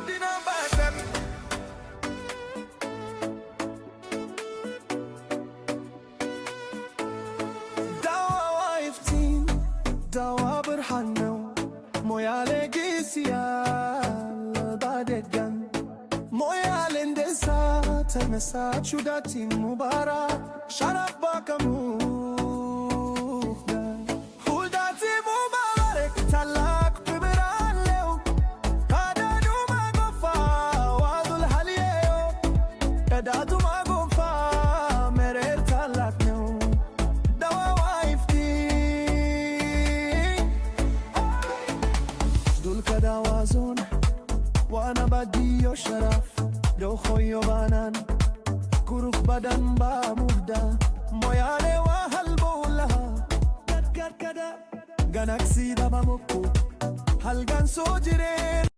guddina baasan. Dawa waiftiin dawa birhaan ነው ሞያሌ ጊስያል ባደጋን ሞያሌ እንደሳ ተነሳችሁ ዳቲን ሙባራ ሻራፍ ባከሙ ሁልዳቲ ሙባረክ ታላቅ ክብር አለው ካዳዱ ማጎፋ ዋዙል ሀልየዮ ከዳቱ ማጎፋ መሬር ታላቅ ነው dawa waiftiin dulka dawa zone وانا بديو شرف لو خويو بانان كروك بدن بامهدا مويالي وهالبولها كد كد كدا غناكسي دبا مكو هالغان سوجري